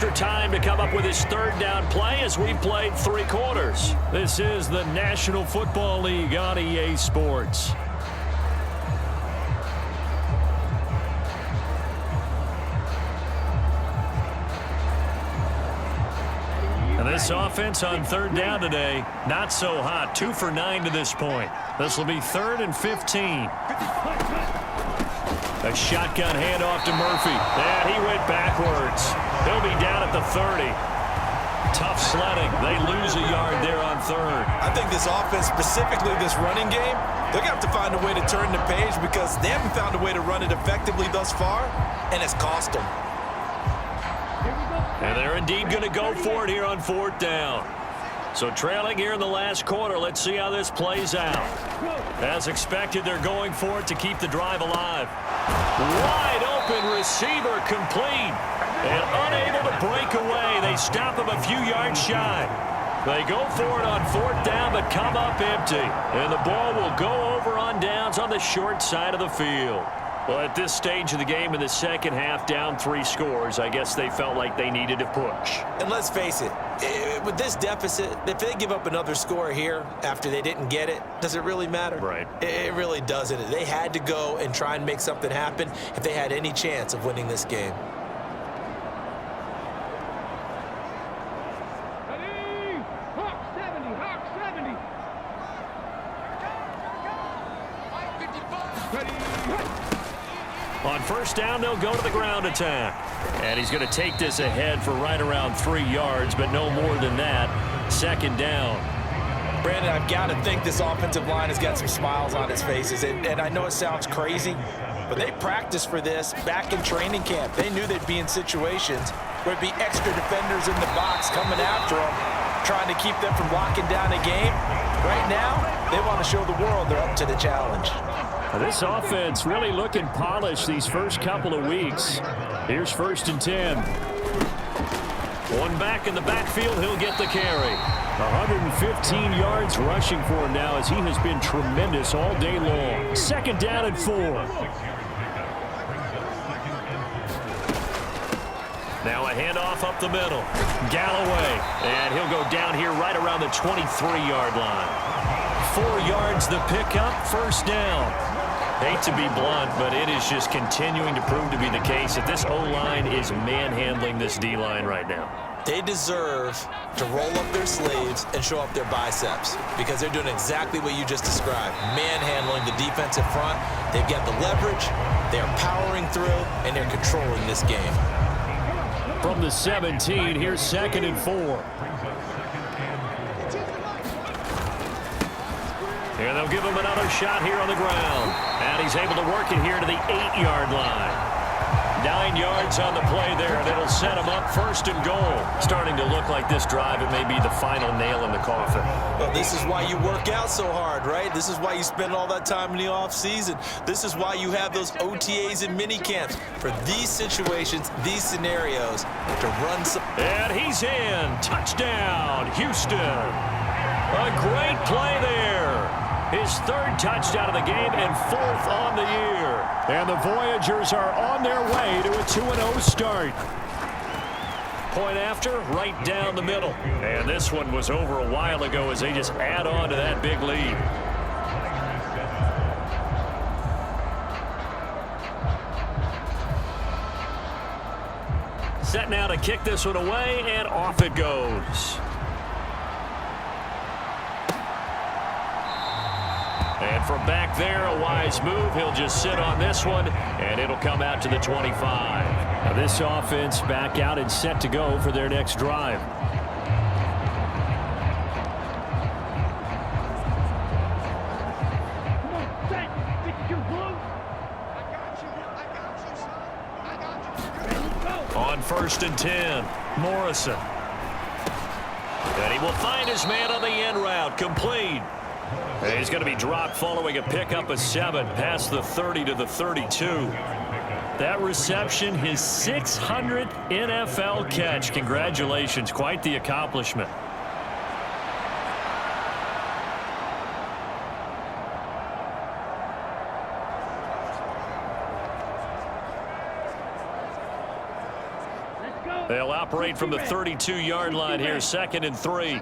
Time to come up with his third down play as we played 3 quarters. This is the National Football League on EA Sports. And this offense on third down today, not so hot. 2 for 9 to this point. This will be 3rd and 15. A shotgun handoff to Murphy. And he went backwards. He'll be down at the 30. Tough sledding. They lose a yard there on 3rd. I think this offense, specifically this running game, they're going to have to find a way to turn the page because they haven't found a way to run it effectively thus far, and it's cost them. And they're indeed going to go for it here on 4th down. So trailing here in the last quarter, let's see how this plays out. As expected, they're going for it to keep the drive alive. Wide open receiver complete. And unable to break away. They stop him a few yards shy. They go for it on 4th down, but come up empty. And the ball will go over on downs on the short side of the field. Well, at this stage of the game in the second half, down 3 scores, I guess they felt like they needed to push. And let's face it, with this deficit, if they give up another score here after they didn't get it, does it really matter? Right. It really doesn't. They had to go and try and make something happen if they had any chance of winning this game. On 1st down, they'll go to the ground attack. And he's going to take this ahead for right around 3 yards, but no more than that. 2nd down. Brandon, I've got to think this offensive line has got some smiles on its faces. And I know it sounds crazy, but they practiced for this back in training camp. They knew they'd be in situations where it'd be extra defenders in the box coming after them, trying to keep them from locking down a game. Right now, they want to show the world they're up to the challenge. This offense really looking polished these first couple of weeks. Here's 1st and 10. One back in the backfield, he'll get the carry. 115 yards rushing for him now as he has been tremendous all day long. 2nd down and 4. Now a handoff up the middle. Galloway, and he'll go down here right around the 23-yard line. 4 yards the pickup, 1st down. Hate to be blunt, but it is just continuing to prove to be the case that this O-line is manhandling this D-line right now. They deserve to roll up their sleeves and show up their biceps because they're doing exactly what you just described, manhandling the defensive front. They've got the leverage, they're powering through, and they're controlling this game. From the 17, here's 2nd and 4. And they'll give him another shot here on the ground. And he's able to work it here to the 8-yard line. 9 yards on the play there, and it'll set him up 1st and goal. Starting to look like this drive, it may be the final nail in the coffin. Well, this is why you work out so hard, right? This is why you spend all that time in the offseason. This is why you have those OTAs and mini camps for these situations, these scenarios, to run some. And he's in. Touchdown, Houston. A great play there. His 3rd touchdown of the game and 4th on the year. And the Voyagers are on their way to a 2-0 start. Point after, right down the middle. And this one was over a while ago as they just add on to that big lead. Set now to kick this one away, and off it goes. And from back there, a wise move. He'll just sit on this one, and it'll come out to the 25. Now this offense back out and set to go for their next drive. On 1st and 10, Morrison. And he will find his man on the end route, complete. And he's going to be dropped following a pickup of 7 past the 30 to the 32. That reception, his 600th NFL catch. Congratulations, quite the accomplishment. They'll operate from the 32-yard line here, 2nd and 3.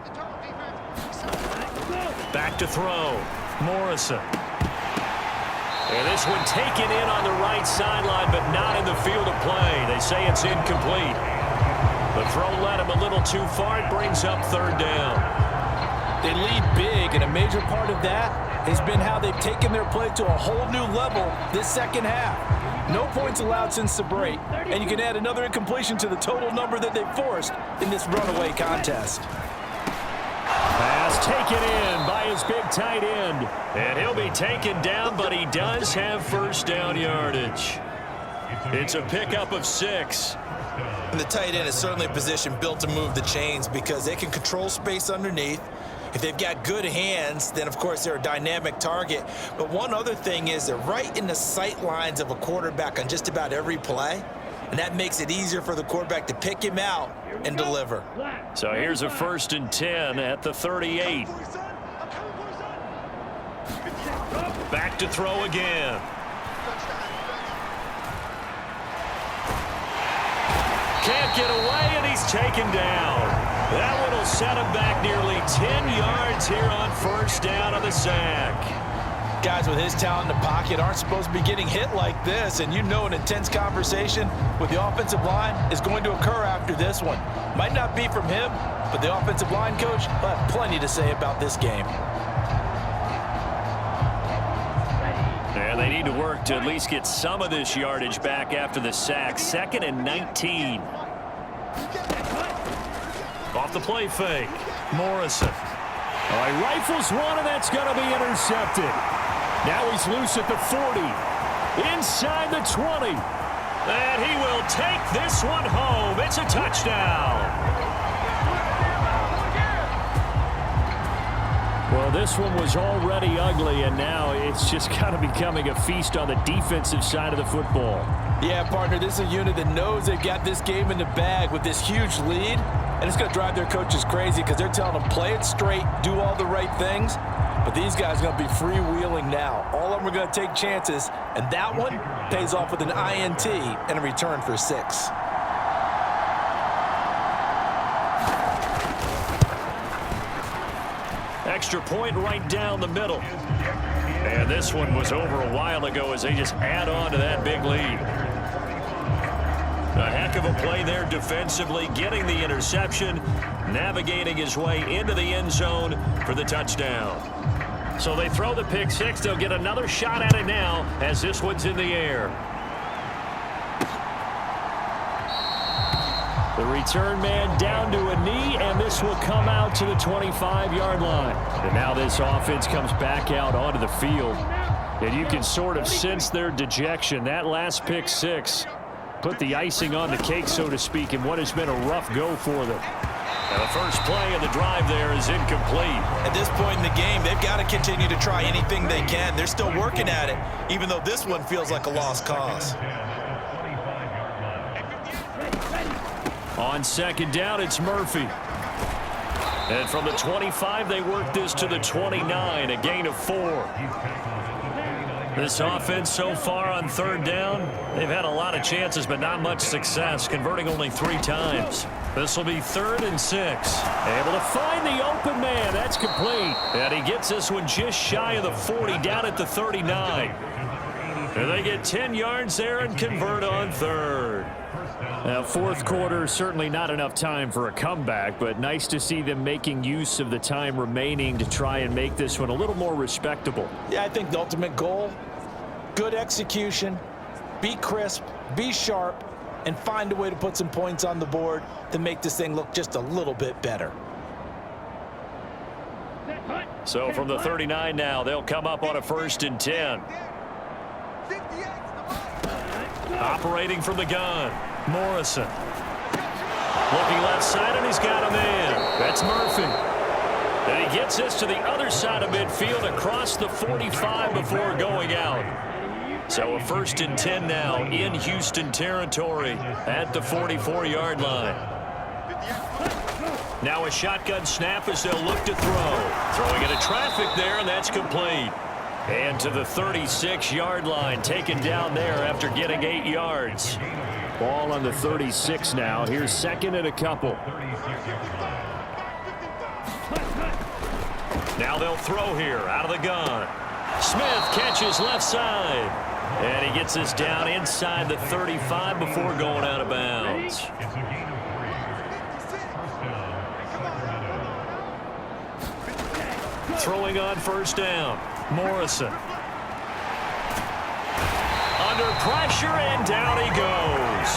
Back to throw. Morrison. And this one taken in on the right sideline, but not in the field of play. They say it's incomplete. The throw led him a little too far. It brings up 3rd down. They lead big, and a major part of that has been how they've taken their play to a whole new level this second half. No points allowed since the break, and you can add another incompletion to the total number that they've forced in this runaway contest. Pass taken in by his big tight end. And he'll be taken down, but he does have 1st down yardage. It's a pickup of 6. And the tight end is certainly a position built to move the chains because they can control space underneath. If they've got good hands, then, of course, they're a dynamic target. But one other thing is they're right in the sight lines of a quarterback on just about every play. And that makes it easier for the quarterback to pick him out and deliver. So here's a 1st and 10 at the 38. Back to throw again. Can't get away, and he's taken down. That one will set him back nearly 10 yards here on 1st down on the sack. Guys with his talent in the pocket aren't supposed to be getting hit like this, and you know an intense conversation with the offensive line is going to occur after this one. Might not be from him, but the offensive line coach will have plenty to say about this game. And they need to work to at least get some of this yardage back after the sack. 2nd and 19. Off the play fake. Morrison. All right, rifles one, and that's going to be intercepted. Now he's loose at the 40. Inside the 20. And he will take this one home. It's a touchdown. Well, this one was already ugly, and now it's just kind of becoming a feast on the defensive side of the football. Yeah, partner, this is a unit that knows they've got this game in the bag with this huge lead, and it's going to drive their coaches crazy because they're telling them play it straight, do all the right things, but these guys are going to be freewheeling now. All of them are going to take chances, and that one pays off with an INT and a return for 6. Extra point right down the middle. And this one was over a while ago as they just add on to that big lead. A heck of a play there defensively, getting the interception, navigating his way into the end zone for the touchdown. So they throw the pick 6. They'll get another shot at it now as this one's in the air. The return man down to a knee, and this will come out to the 25-yard line. And now this offense comes back out onto the field. And you can sort of sense their dejection. That last pick 6 put the icing on the cake, so to speak, in what has been a rough go for them. And the first play of the drive there is incomplete. At this point in the game, they've got to continue to try anything they can. They're still working at it, even though this one feels like a lost cause. On 2nd down, it's Murphy. And from the 25, they work this to the 29, a gain of 4. This offense so far on 3rd down, they've had a lot of chances, but not much success, converting only 3 times. This will be 3rd and 6. Able to find the open man. That's complete. And he gets this one just shy of the 40, down at the 39. And they get 10 yards there and convert on 3rd. Now, 4th quarter, certainly not enough time for a comeback, but nice to see them making use of the time remaining to try and make this one a little more respectable. Yeah, I think the ultimate goal, good execution, be crisp, be sharp, and find a way to put some points on the board to make this thing look just a little bit better. So from the 39 now, they'll come up on a 1st and 10. Operating from the gun, Morrison. Looking left side, and he's got a man. That's Murphy. And he gets this to the other side of midfield across the 45 before going out. So a 1st and 10 now in Houston territory at the 44-yard line. Now a shotgun snap as they'll look to throw. Throwing into traffic there, and that's complete. And to the 36-yard line, taken down there after getting 8 yards. Ball on the 36 now. Here's second and a couple. Now they'll throw here out of the gun. Smith catches left side. And he gets this down inside the 35 before going out of bounds. Throwing on first down. Morrison. Under pressure, and down he goes.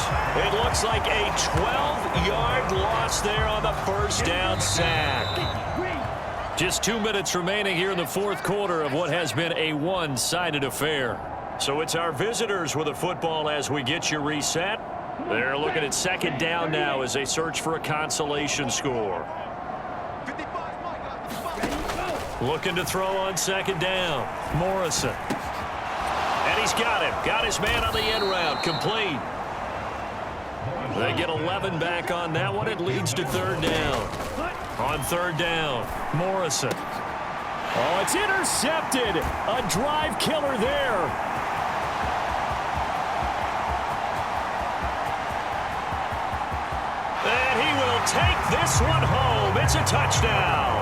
It looks like a 12-yard loss there on the first down sack. Just 2 minutes remaining here in the fourth quarter of what has been a one-sided affair. So it's our visitors with the football as we get you reset. They're looking at second down now as they search for a consolation score. Looking to throw on second down. Morrison. And he's got him. Got his man on the end route. Complete. They get 11 back on that one. It leads to third down. On third down, Morrison. Oh, it's intercepted. A drive killer there. And he will take this one home. It's a touchdown.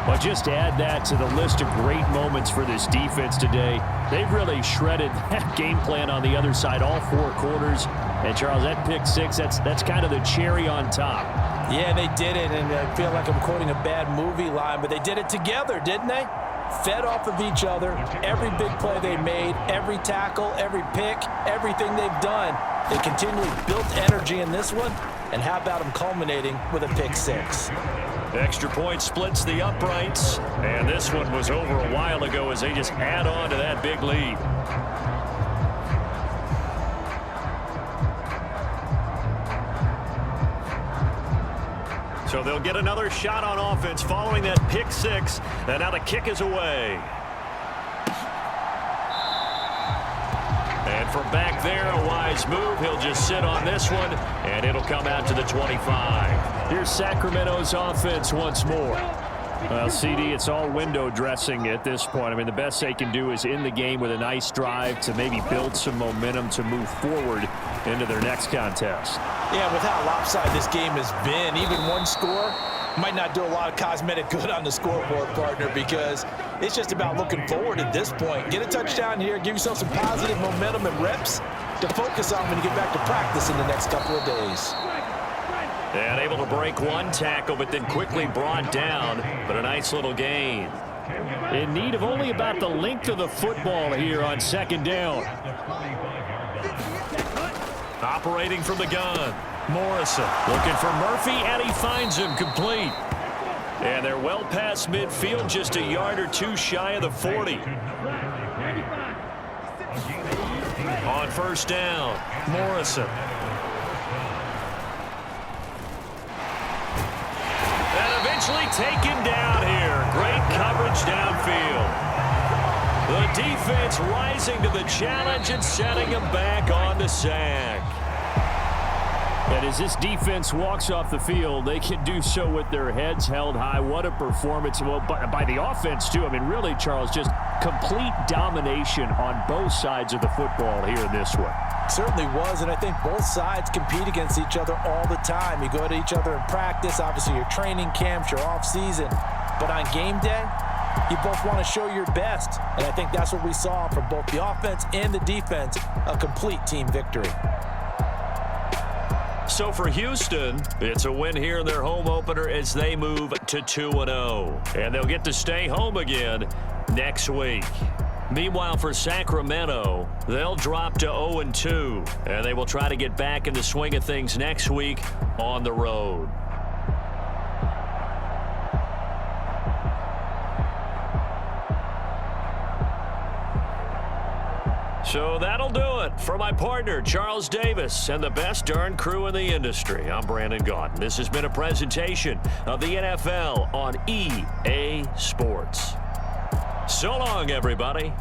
Well, just add that to the list of great moments for this defense today. They've really shredded that game plan on the other side all 4 quarters. And, Charles, that pick six, that's kind of the cherry on top. Yeah, they did it, and I feel like I'm quoting a bad movie line, but they did it together, didn't they? Fed off of each other. Every big play they made, every tackle, every pick, everything they've done. They continually built energy in this one, and how about them culminating with a pick six? Extra point splits the uprights, and this one was over a while ago as they just add on to that big lead. So they'll get another shot on offense following that pick six, and now the kick is away. And from back there, a wise move. He'll just sit on this one, and it'll come out to the 25. Here's Sacramento's offense once more. Well, CD, it's all window dressing at this point. I mean, the best they can do is in the game with a nice drive to maybe build some momentum to move forward into their next contest. Yeah, with how lopsided this game has been, even one score might not do a lot of cosmetic good on the scoreboard, partner, because it's just about looking forward at this point. Get a touchdown here, give yourself some positive momentum and reps to focus on when you get back to practice in the next couple of days. And able to break one tackle, but then quickly brought down, but a nice little gain. In need of only about the length of the football here on second down. Operating from the gun, Morrison looking for Murphy, and he finds him complete. And they're well past midfield, just a yard or two shy of the 40. On first down, Morrison. And eventually taken down here. Great coverage downfield. The defense rising to the challenge and setting him back on the sack. And as this defense walks off the field, they can do so with their heads held high. What a performance. Well, by the offense, too. I mean, really, Charles, just complete domination on both sides of the football here in this one. Certainly was, and I think both sides compete against each other all the time. You go to each other in practice, obviously your training camps, your off-season. But on game day, you both want to show your best. And I think that's what we saw from both the offense and the defense, a complete team victory. So for Houston, it's a win here in their home opener as they move to 2-0. And they'll get to stay home again next week. Meanwhile, for Sacramento, they'll drop to 0-2. And they will try to get back in the swing of things next week on the road. So that'll do it for my partner, Charles Davis, and the best darn crew in the industry. I'm Brandon Gaudin. This has been a presentation of the NFL on EA Sports. So long, everybody.